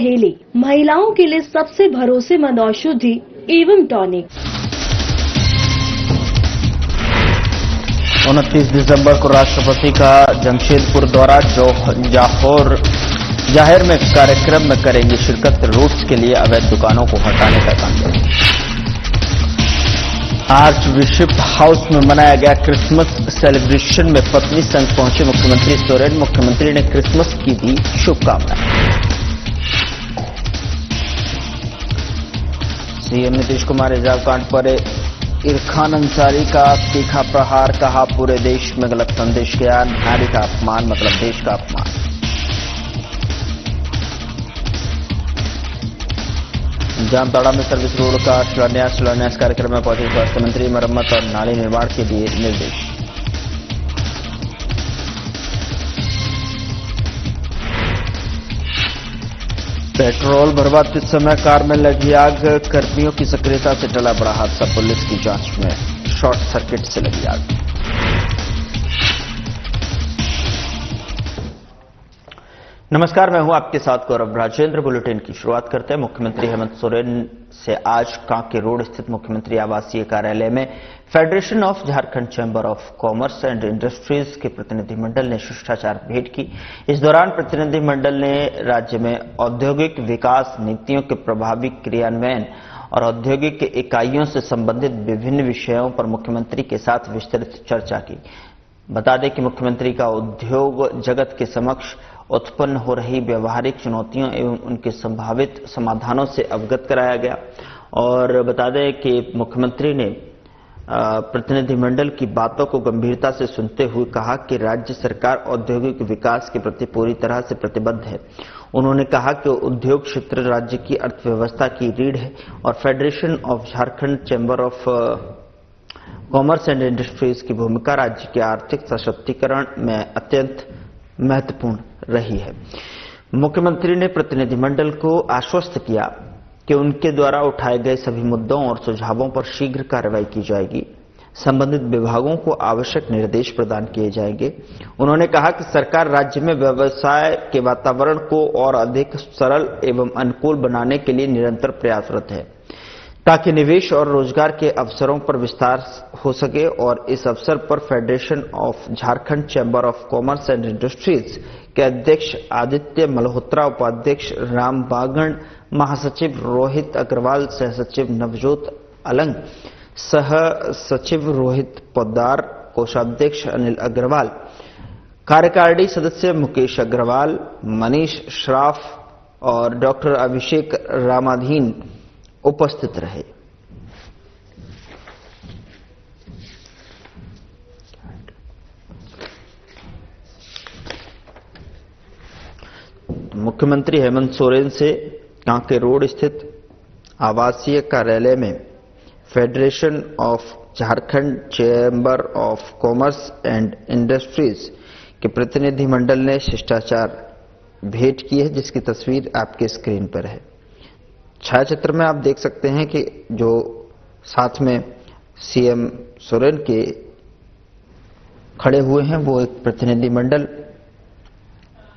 सहेली, महिलाओं के लिए सबसे भरोसेमंद औषधि एवं टॉनिक। 29 दिसंबर को राष्ट्रपति का जमशेदपुर दौरा, जौहर जाहिर में कार्यक्रम में करेंगे शिरकत। रूट्स के लिए अवैध दुकानों को हटाने का काम। आर्च बिशप हाउस में मनाया गया क्रिसमस सेलिब्रेशन में पत्नी संग पहुंचे मुख्यमंत्री सोरेन। मुख्यमंत्री ने क्रिसमस की दी शुभकामनाएं। सीएम नीतीश कुमार हिजाब कांड पर इरफान अंसारी का तीखा प्रहार, कहा पूरे देश में गलत संदेश गया। नारी का अपमान मतलब देश का अपमान। जामताड़ा में सर्विस रोड का शिलान्यास कार्यक्रम में पहुंचे स्वास्थ्य मंत्री। मरम्मत और नाली निर्माण के दिए निर्देश। पेट्रोल भरवाते समय कार में लगी आग, कर्मियों की सक्रियता से टला बड़ा हादसा। पुलिस की जांच में शॉर्ट सर्किट से लगी आग। नमस्कार, मैं हूं आपके साथ गौरव राजेंद्र। बुलेटिन की शुरुआत करते हैं। मुख्यमंत्री हेमंत सोरेन से आज कांके रोड स्थित मुख्यमंत्री आवासीय कार्यालय में federation of Jharkhand chamber of commerce and industries के प्रतिनिधिमंडल ने शिष्टाचार भेंट की। इस दौरान प्रतिनिधिमंडल ने राज्य में औद्योगिक विकास नीतियों के प्रभावी क्रियान्वयन और औद्योगिक इकाइयों से संबंधित विभिन्न विषयों पर मुख्यमंत्री के साथ विस्तृत चर्चा की। बता दें कि मुख्यमंत्री का उद्योग जगत के समक्ष उत्पन्न हो रही व्यवहारिक चुनौतियों एवं उनके संभावित समाधानों से अवगत कराया गया। और बता दें कि मुख्यमंत्री ने प्रतिनिधिमंडल की बातों को गंभीरता से सुनते हुए कहा कि राज्य सरकार औद्योगिक विकास के प्रति पूरी तरह से प्रतिबद्ध है। उन्होंने कहा कि उद्योग क्षेत्र राज्य की अर्थव्यवस्था की रीढ़ है और federation of Jharkhand chamber of commerce and industries की भूमिका राज्य के आर्थिक सशक्तिकरण में अत्यंत महत्वपूर्ण रही है। मुख्यमंत्री ने प्रतिनिधिमंडल को आश्वस्त किया कि उनके द्वारा उठाए गए सभी मुद्दों और सुझावों पर शीघ्र कार्रवाई की जाएगी। संबंधित विभागों को आवश्यक निर्देश प्रदान किए जाएंगे। उन्होंने कहा कि सरकार राज्य में व्यवसाय के वातावरण को और अधिक सरल एवं अनुकूल बनाने के लिए निरंतर प्रयासरत है ताकि निवेश और रोजगार के अवसरों पर विस्तार हो सके। और इस अवसर पर federation of Jharkhand chamber of commerce and industries के अध्यक्ष आदित्य मल्होत्रा, उपाध्यक्ष राम बागण, महासचिव रोहित अग्रवाल, सह सचिव नवजोत अलंग, सह सचिव रोहित पोद्दार, कोषाध्यक्ष अनिल अग्रवाल, कार्यकारिणी सदस्य मुकेश अग्रवाल, मनीष श्राफ और डॉक्टर अभिषेक रामाधीन उपस्थित रहे। मुख्यमंत्री हेमंत सोरेन से कांके रोड स्थित आवासीय कार्यालय में federation of Jharkhand chamber of commerce and industries के प्रतिनिधिमंडल ने शिष्टाचार भेंट की है, जिसकी तस्वीर आपके स्क्रीन पर है। छायाचित्र में आप देख सकते हैं कि जो साथ में सीएम सोरेन के खड़े हुए हैं वो एक प्रतिनिधिमंडल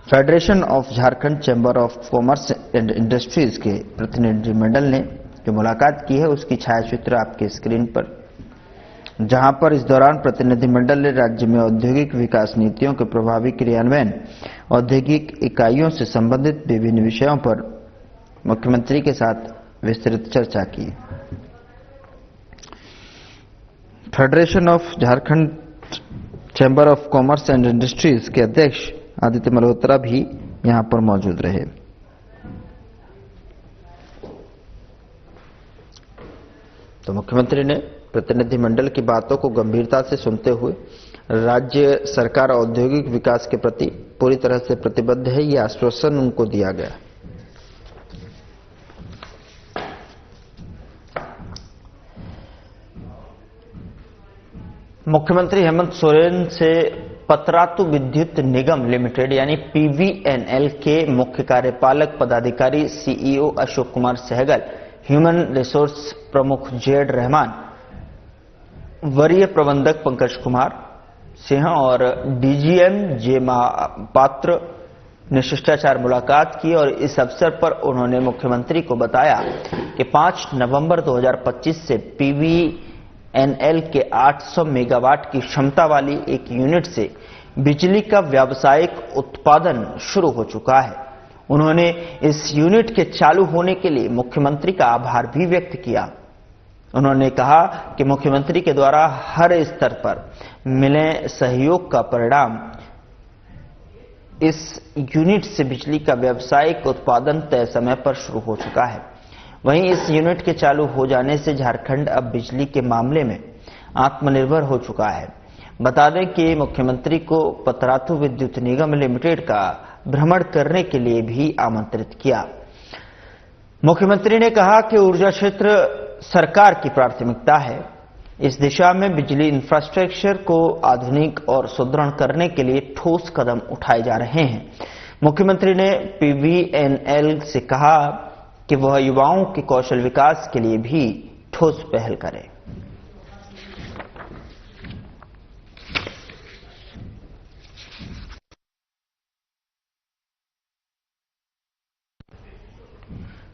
federation of Jharkhand chamber of commerce and industries के प्रतिनिधिमंडल ने जो मुलाकात की है उसकी छायाचित्र आपके स्क्रीन पर, जहां पर इस दौरान प्रतिनिधिमंडल ने राज्य में औद्योगिक विकास नीतियों के प्रभावी क्रियान्वयन, औद्योगिक इकाइयों से संबंधित विभिन्न विषयों पर मुख्यमंत्री के साथ विस्तृत चर्चा की। Federation of Jharkhand chamber of commerce and industries के अध्यक्ष आदित्य मल्होत्रा भी यहां पर मौजूद रहे। तो मुख्यमंत्री ने प्रतिनिधिमंडल की बातों को गंभीरता से सुनते हुए राज्य सरकार औद्योगिक विकास के प्रति पूरी तरह से प्रतिबद्ध है, यह आश्वासन उनको दिया गया। मुख्यमंत्री हेमंत सोरेन से पतरातू विद्युत निगम लिमिटेड यानी पीवीएनएल के मुख्य कार्यपालक पदाधिकारी CEO Ashok Kumar Sehgal, human resource प्रमुख जेड रहमान, वरीय प्रबंधक पंकज कुमार सिंह और डीजीएम जे पात्र ने शिष्टाचार मुलाकात की और इस अवसर पर उन्होंने मुख्यमंत्री को बताया कि 5 नवंबर 2025 से पीवीएनएल के 800 मेगावाट की क्षमता वाली एक यूनिट से बिजली का व्यावसायिक उत्पादन शुरू हो चुका है। उन्होंने इस यूनिट के चालू होने के लिए मुख्यमंत्री का आभार भी व्यक्त किया। उन्होंने कहा कि मुख्यमंत्री के द्वारा हर स्तर पर मिले सहयोग का परिणाम इस यूनिट से बिजली का व्यावसायिक उत्पादन तय समय पर शुरू हो चुका है। वहीं इस यूनिट के चालू हो जाने से झारखंड अब बिजली के मामले में आत्मनिर्भर हो चुका है। बता दें कि मुख्यमंत्री को पतरातू विद्युत निगम लिमिटेड का भ्रमण करने के लिए भी आमंत्रित किया। मुख्यमंत्री ने कहा कि ऊर्जा क्षेत्र सरकार की प्राथमिकता है। इस दिशा में बिजली इंफ्रास्ट्रक्चर को आधुनिक और सुदृढ़ करने के लिए ठोस कदम उठाए जा रहे हैं। मुख्यमंत्री ने पीवीएनएल से कहा कि वह युवाओं के कौशल विकास के लिए भी ठोस पहल करे।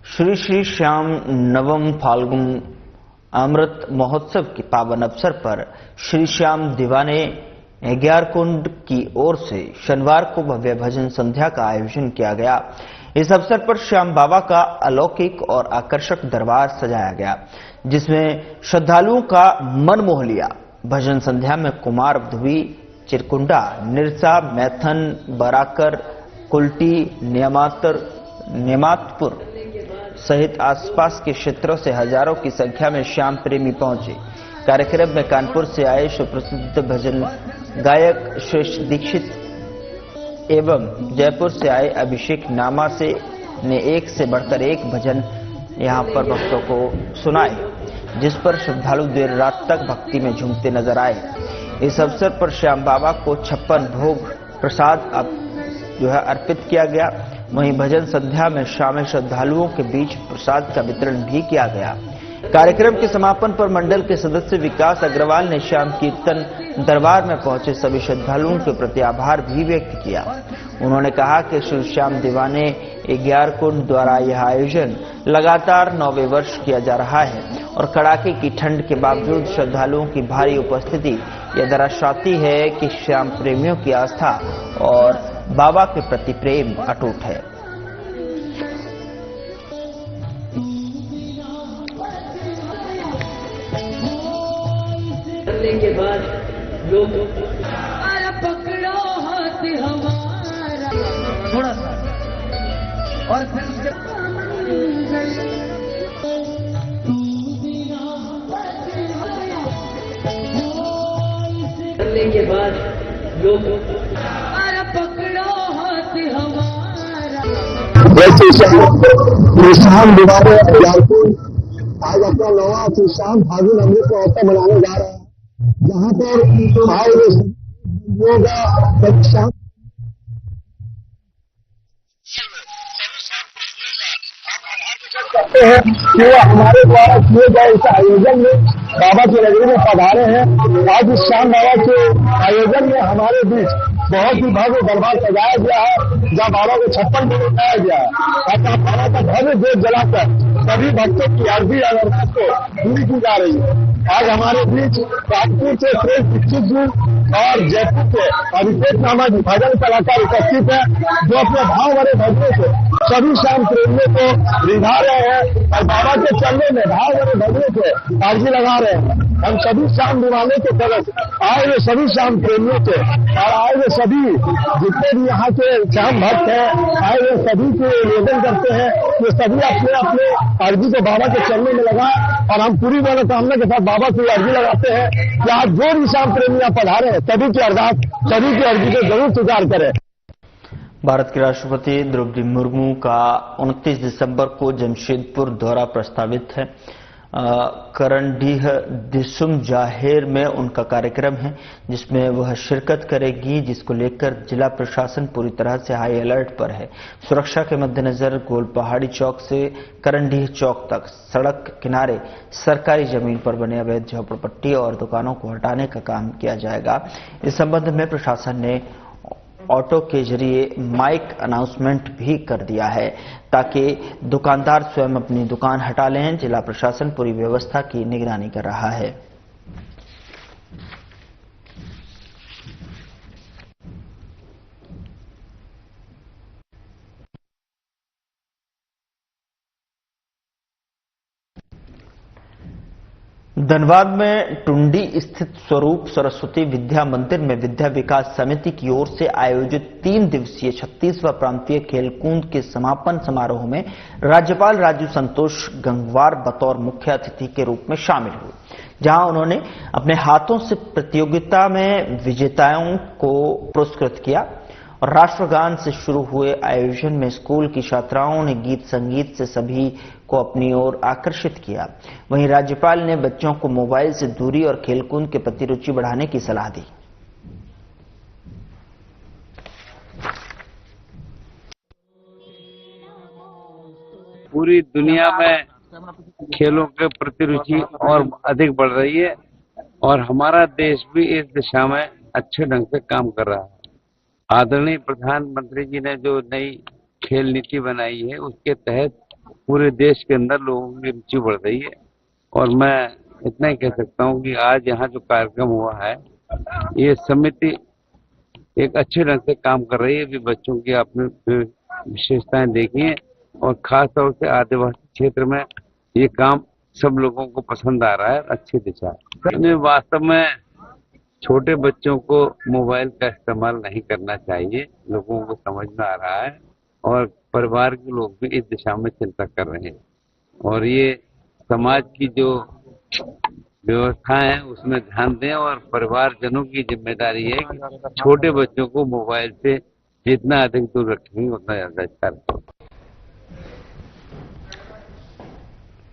श्री श्री श्याम नवम फाल्गुन अमृत महोत्सव के पावन अवसर पर श्री श्याम दीवाने ग्यारकुंड की ओर से शनिवार को भव्य भजन संध्या का आयोजन किया गया। इस अवसर पर श्याम बाबा का अलौकिक और आकर्षक दरबार सजाया गया, जिसमें श्रद्धालुओं का मन मोह लिया। भजन संध्या में कुमार, धुबी, चिरकुंडा, निरसा, मैथन, बराकर, कुल्टी, नेमातपुर सहित आसपास के क्षेत्रों से हजारों की संख्या में श्याम प्रेमी पहुंचे। कार्यक्रम में कानपुर से आए सुप्रसिद्ध भजन गायक श्रेष्ठ दीक्षित एवं जयपुर से आए अभिषेक नामा ने एक से बढ़कर एक भजन यहां पर भक्तों को सुनाए, जिस पर श्रद्धालु देर रात तक भक्ति में झूमते नजर आए। इस अवसर पर श्याम बाबा को 56 भोग प्रसाद अर्पित किया गया। वहीं भजन संध्या में शामिल श्रद्धालुओं के बीच प्रसाद का वितरण भी किया गया। कार्यक्रम के समापन पर मंडल के सदस्य विकास अग्रवाल ने श्याम कीर्तन दरबार में पहुंचे सभी श्रद्धालुओं के प्रति आभार भी व्यक्त किया। उन्होंने कहा कि श्री श्याम दीवाने ग्यारकुंड द्वारा यह आयोजन लगातार 9वें वर्ष किया जा रहा है और कड़ाके की ठंड के बावजूद श्रद्धालुओं की भारी उपस्थिति यह दर्शाती है कि श्याम प्रेमियों की आस्था और बाबा के प्रति प्रेम अटूट है। करने के बाद लोग पकड़ो हाथ हमारा थोड़ा सा और फिर उसके करने के बाद लोग पकड़ो हाथ हमारा। श्याम दीवाने आज अपना 9वां श्री श्याम फाल्गुन अमृत महोत्सव मनाने जा रहे हैं, जहाँ पर भाई श्याम करते हैं कि वो हमारे द्वारा किए गए इस आयोजन में बाबा की नगरी में पधारे हैं। आज इस श्याम बाबा के आयोजन में हमारे बीच बहुत ही भव्य दरबार सजाया गया है, जहाँ बाबा को 56 भोग लगाया गया है और बाबा का भव्य दीप जलाकर सभी भक्तों की अर्जी और अरदास को पूरी की जा रही है। आज हमारे बीच कानपुर से श्रेष्ठ दीक्षित जी और जयपुर से अभिषेक नामा जी भजन कलाकार उपस्थित है, जो अपने भाव भरे भजनों से सभी श्याम प्रेमियों को रिझा रहे हैं और बाबा के चलने में भाव भरे भजनों से अर्जी लगा रहे हैं। हम सभी श्याम दीवाने के तरफ आए हुए सभी श्याम प्रेमियों से और आए हुए सभी जितने भी यहाँ के श्याम भक्त हैं, आए हुए सभी को निवेदन करते हैं कि सभी अपने अपने अर्जी को बाबा के चलने में लगाए और हम पूरी मनोकामना के साथ बाबा की अर्जी लगाते हैं कि आज जो भी श्याम प्रेमी यहाँ पधारे हैं सभी की अरदास, सभी की अर्जी को जरूर स्वीकार करें। भारत के राष्ट्रपति द्रौपदी मुर्मू का 29 दिसंबर को जमशेदपुर दौरा प्रस्तावित है। करंडीह दिसुम जाहिर में उनका कार्यक्रम है, जिसमें वह शिरकत करेगी, जिसको लेकर जिला प्रशासन पूरी तरह से हाई अलर्ट पर है। सुरक्षा के मद्देनजर गोल पहाड़ी चौक से करंडीह चौक तक सड़क किनारे सरकारी जमीन पर बने अवैध झोपड़पट्टी और दुकानों को हटाने का काम किया जाएगा। इस संबंध में प्रशासन ने ऑटो के जरिए माइक अनाउंसमेंट भी कर दिया है ताकि दुकानदार स्वयं अपनी दुकान हटा लें। जिला प्रशासन पूरी व्यवस्था की निगरानी कर रहा है। धनबाद में टुंडी स्थित स्वरूप सरस्वती विद्या मंदिर में विद्या विकास समिति की ओर से आयोजित 3 दिवसीय 36वां प्रांतीय खेलकूद के समापन समारोह में राज्यपाल राजू संतोष गंगवार बतौर मुख्य अतिथि के रूप में शामिल हुए, जहां उन्होंने अपने हाथों से प्रतियोगिता में विजेताओं को पुरस्कृत किया और राष्ट्रगान से शुरू हुए आयोजन में स्कूल की छात्राओं ने गीत संगीत से सभी को अपनी ओर आकर्षित किया। वहीं राज्यपाल ने बच्चों को मोबाइल से दूरी और खेलकूद के प्रति रुचि बढ़ाने की सलाह दी। पूरी दुनिया में खेलों के प्रति रुचि और अधिक बढ़ रही है और हमारा देश भी इस दिशा में अच्छे ढंग से काम कर रहा है। आदरणीय प्रधानमंत्री जी ने जो नई खेल नीति बनाई है उसके तहत पूरे देश के अंदर लोगों की रुचि बढ़ रही है और मैं इतना ही कह सकता हूँ कि आज यहाँ जो कार्यक्रम हुआ है ये समिति एक अच्छे ढंग से काम कर रही है। भी बच्चों की अपनी विशेषताएं देखी है और खास तौर से आदिवासी क्षेत्र में ये काम सब लोगों को पसंद आ रहा है। अच्छी दिशा है। वास्तव में छोटे बच्चों को मोबाइल का इस्तेमाल नहीं करना चाहिए, लोगों को समझ में आ रहा है और परिवार के लोग भी इस दिशा में चिंता कर रहे हैं और ये समाज की जो व्यवस्था है उसमें ध्यान दें और परिवारजनों की जिम्मेदारी है कि छोटे बच्चों को मोबाइल से जितना अधिक दूर रखेंगे उतना ज्यादा अच्छा रहेगा।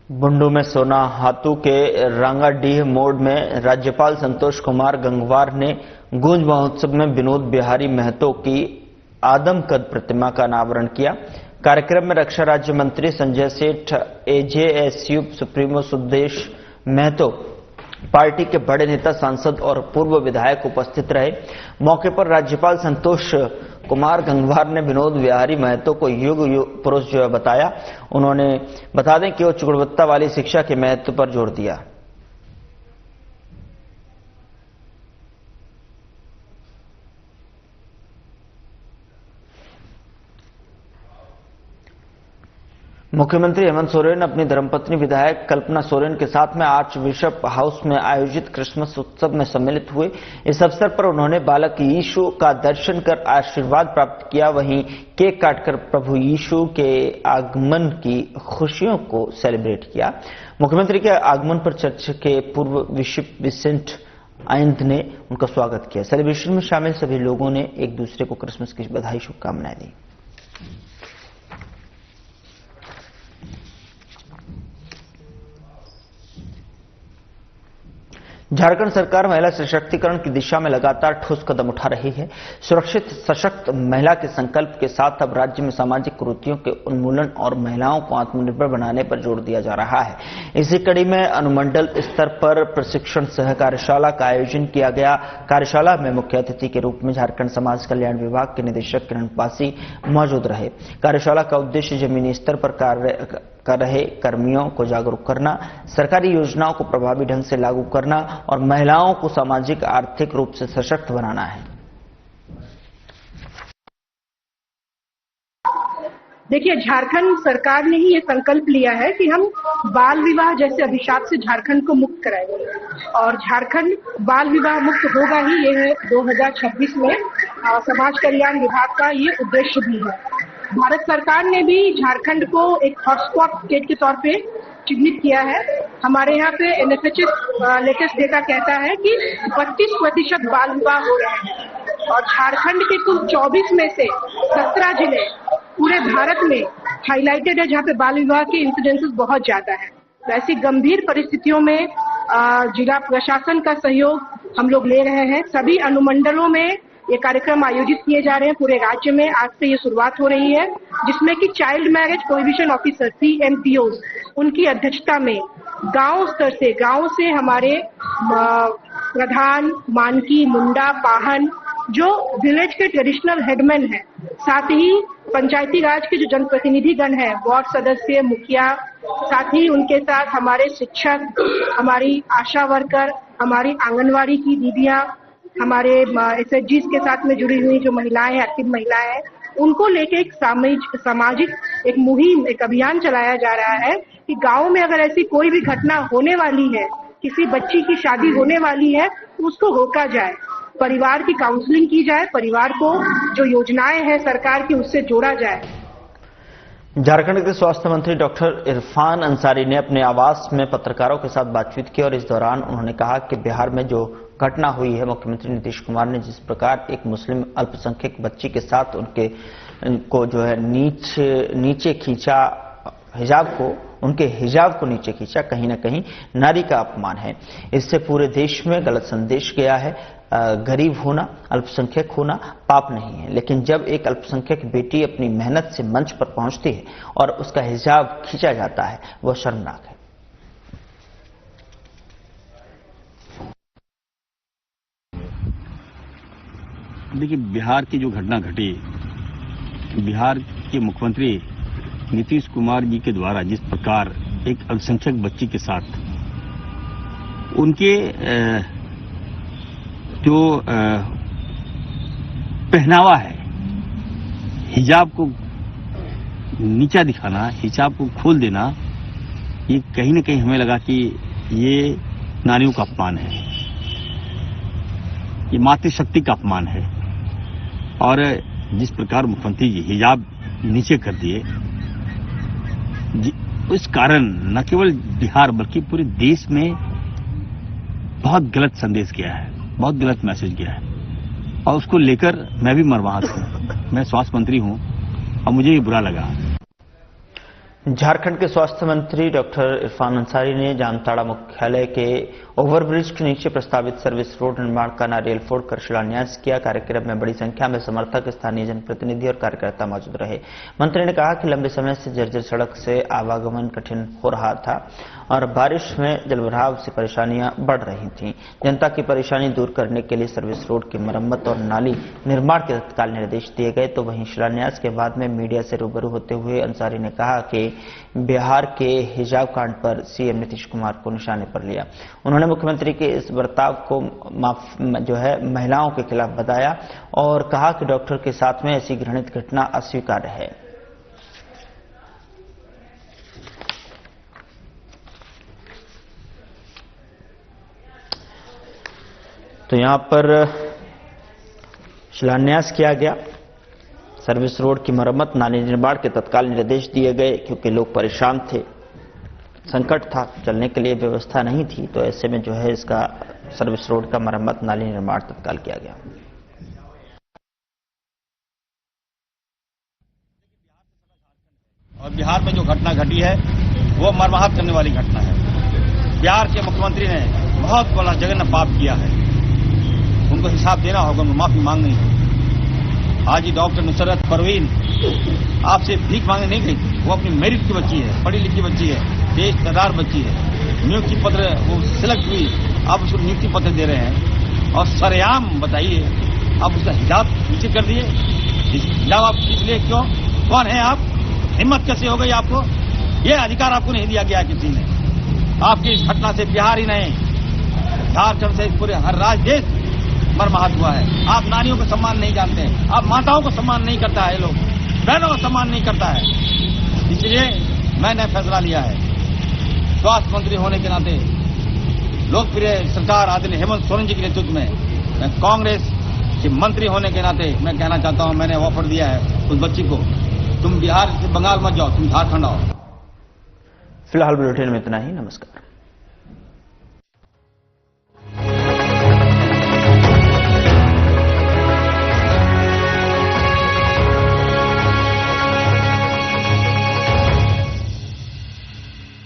बुंडू में सोना हाथू के रंगाडीह मोड़ में राज्यपाल संतोष कुमार गंगवार ने गूंज महोत्सव में विनोद बिहारी महतो की आदमकद प्रतिमा का अनावरण किया। कार्यक्रम में रक्षा राज्य मंत्री संजय सेठ, एजेएसयू सुप्रीमो सुदेश महतो, पार्टी के बड़े नेता, सांसद और पूर्व विधायक उपस्थित रहे। मौके पर राज्यपाल संतोष कुमार गंगवार ने विनोद बिहारी महतो को युग पुरुष बताया। उन्होंने बता दें कि उच्च गुणवत्ता वाली शिक्षा के महत्व पर जोर दिया। मुख्यमंत्री हेमंत सोरेन अपनी धर्मपत्नी विधायक कल्पना सोरेन के साथ में आर्च बिशप हाउस में आयोजित क्रिसमस उत्सव में सम्मिलित हुए। इस अवसर पर उन्होंने बालक यीशु का दर्शन कर आशीर्वाद प्राप्त किया। वहीं केक काटकर प्रभु यीशु के आगमन की खुशियों को सेलिब्रेट किया। मुख्यमंत्री के आगमन पर चर्च के पूर्व बिशप विसेंट आइंद ने उनका स्वागत किया। सेलिब्रेशन में शामिल सभी लोगों ने एक दूसरे को क्रिसमस की बधाई शुभकामनाएं दी। झारखंड सरकार महिला सशक्तिकरण की दिशा में लगातार ठोस कदम उठा रही है। सुरक्षित सशक्त महिला के संकल्प के साथ अब राज्य में सामाजिक कुरीतियों के उन्मूलन और महिलाओं को आत्मनिर्भर बनाने पर जोर दिया जा रहा है। इसी कड़ी में अनुमंडल स्तर पर प्रशिक्षण सह कार्यशाला का आयोजन किया गया। कार्यशाला में मुख्य अतिथि के रूप में झारखंड समाज कल्याण विभाग के निदेशक किरण पासी मौजूद रहे। कार्यशाला का उद्देश्य जमीनी स्तर पर कार्य कर रहे कर्मियों को जागरूक करना, सरकारी योजनाओं को प्रभावी ढंग से लागू करना और महिलाओं को सामाजिक आर्थिक रूप से सशक्त बनाना है। देखिए, झारखंड सरकार ने ही ये संकल्प लिया है कि हम बाल विवाह जैसे अभिशाप से झारखंड को मुक्त कराएंगे और झारखंड बाल विवाह मुक्त होगा ही, ये 2026 में समाज कल्याण विभाग का ये उद्देश्य भी है। भारत सरकार ने भी झारखंड को एक हॉटस्पॉट स्टेट के तौर पे चिन्हित किया है। हमारे यहाँ पे एनएफएचएस लेटेस्ट डेटा कहता है कि 32% बाल विवाह हो रहे हैं और झारखंड के कुल 24 में से 17 जिले पूरे भारत में हाईलाइटेड है जहाँ पे बाल विवाह के इंसिडेंसेस बहुत ज्यादा है। तो ऐसी गंभीर परिस्थितियों में जिला प्रशासन का सहयोग हम लोग ले रहे हैं। सभी अनुमंडलों में ये कार्यक्रम आयोजित किए जा रहे हैं पूरे राज्य में। आज से ये शुरुआत हो रही है, जिसमें कि child marriage prohibition officer CMPOs उनकी अध्यक्षता में गांव स्तर से, गांव से हमारे प्रधान, मानकी, मुंडा, पाहन जो विलेज के ट्रेडिशनल हेडमैन हैं, साथ ही पंचायती राज के जो जनप्रतिनिधिगण हैं, वार्ड सदस्य, मुखिया, साथ ही उनके साथ हमारे शिक्षक, हमारी आशा वर्कर, हमारी आंगनवाड़ी की दीदियां, हमारे एसएचजी के साथ में जुड़ी हुई जो महिलाएं हैं, एक्टिव महिलाएं हैं, उनको लेके एक सामाजिक एक मुहिम, एक अभियान चलाया जा रहा है कि गांव में अगर ऐसी कोई भी घटना होने वाली है, किसी बच्ची की शादी होने वाली है, तो उसको रोका जाए, परिवार की काउंसलिंग की जाए, परिवार को जो योजनाएं हैं सरकार की उससे जोड़ा जाए। झारखंड के स्वास्थ्य मंत्री डॉक्टर इरफान अंसारी ने अपने आवास में पत्रकारों के साथ बातचीत की और इस दौरान उन्होंने कहा कि बिहार में जो घटना हुई है, मुख्यमंत्री नीतीश कुमार ने जिस प्रकार एक मुस्लिम अल्पसंख्यक बच्ची के साथ उनको जो है नीचे खींचा, उनके हिजाब को नीचे खींचा, कहीं ना कहीं नारी का अपमान है। इससे पूरे देश में गलत संदेश गया है। गरीब होना, अल्पसंख्यक होना पाप नहीं है, लेकिन जब एक अल्पसंख्यक बेटी अपनी मेहनत से मंच पर पहुंचती है और उसका हिजाब खींचा जाता है, वह शर्मनाक है। देखिए, बिहार की जो घटना घटी, बिहार के मुख्यमंत्री नीतीश कुमार जी के द्वारा जिस प्रकार एक अल्पसंख्यक बच्ची के साथ उनके जो पहनावा है, हिजाब को नीचा दिखाना, हिजाब को खोल देना, ये कहीं न कहीं हमें लगा कि ये नारियों का अपमान है, ये मातृशक्ति का अपमान है। और जिस प्रकार मुख्यमंत्री जी हिजाब नीचे कर दिए, इस कारण न केवल बिहार बल्कि पूरे देश में बहुत गलत संदेश गया है, बहुत गलत मैसेज गया है और उसको लेकर मैं भी मर्माहत हूं। मैं स्वास्थ्य मंत्री हूं और मुझे ये बुरा लगा। झारखंड के स्वास्थ्य मंत्री डॉक्टर इरफान अंसारी ने जामताड़ा मुख्यालय के ओवरब्रिज के नीचे प्रस्तावित सर्विस रोड निर्माण का नारियल फोड़कर शिलान्यास किया। कार्यक्रम में बड़ी संख्या में समर्थक, स्थानीय जनप्रतिनिधि और कार्यकर्ता मौजूद रहे। मंत्री ने कहा कि लंबे समय से जर्जर सड़क से आवागमन कठिन हो रहा था और बारिश में जलभराव से परेशानियां बढ़ रही थीं। जनता की परेशानी दूर करने के लिए सर्विस रोड की मरम्मत और नाली निर्माण के तत्काल निर्देश दिए गए। तो वहीं शिलान्यास के बाद में मीडिया से रूबरू होते हुए अंसारी ने कहा कि बिहार के हिजाब कांड पर सीएम नीतीश कुमार को निशाने पर लिया। उन्होंने मुख्यमंत्री के इस बर्ताव को महिलाओं के खिलाफ बताया और कहा कि डॉक्टर के साथ में ऐसी घृणित घटना अस्वीकार्य है। तो यहां पर शिलान्यास किया गया, सर्विस रोड की मरम्मत, नाली निर्माण के तत्काल निर्देश दिए गए क्योंकि लोग परेशान थे, संकट था, चलने के लिए व्यवस्था नहीं थी। तो ऐसे में जो है इसका सर्विस रोड का मरम्मत, नाली निर्माण तत्काल किया गया। और बिहार में जो घटना घटी है वो मर्माहत करने वाली घटना है। बिहार के मुख्यमंत्री ने बहुत बड़ा जघन्य पाप किया है, उनको हिसाब देना होगा, उनको माफी मांगनी है। आज ही डॉक्टर नुसरत परवीन आपसे भीख मांगने नहीं गई, वो अपनी मेरिट की बच्ची है, पढ़ी लिखी बच्ची है, तेजदार बच्ची है, नियुक्ति पत्र वो सिलेक्ट हुई, आप उसको नियुक्ति पत्र दे रहे हैं और सरेआम बताइए आप उसका हिजाब नीचे कर दिए। हिजाब आप इसलिए क्यों, कौन है आप, हिम्मत कैसे हो गई आपको, ये अधिकार आपको नहीं दिया गया किसी ने। आपकी इस घटना से बिहार ही नहीं, झारखंड से पूरे हर राज्य देश मर्माहत हुआ है। आप नारियों को सम्मान नहीं जानते, आप माताओं को सम्मान नहीं करता है, लोग बहनों को सम्मान नहीं करता है। इसलिए मैंने फैसला लिया है, स्वास्थ्य मंत्री होने के नाते, लोकप्रिय सरकार आदरणीय हेमंत सोरेन जी के नेतृत्व में, मैं कांग्रेस के मंत्री होने के नाते मैं कहना चाहता हूं, मैंने ऑफर दिया है उस बच्ची को, तुम बिहार से बंगाल मत जाओ, तुम झारखंड आओ। फिलहाल बुलेटिन में इतना ही। नमस्कार।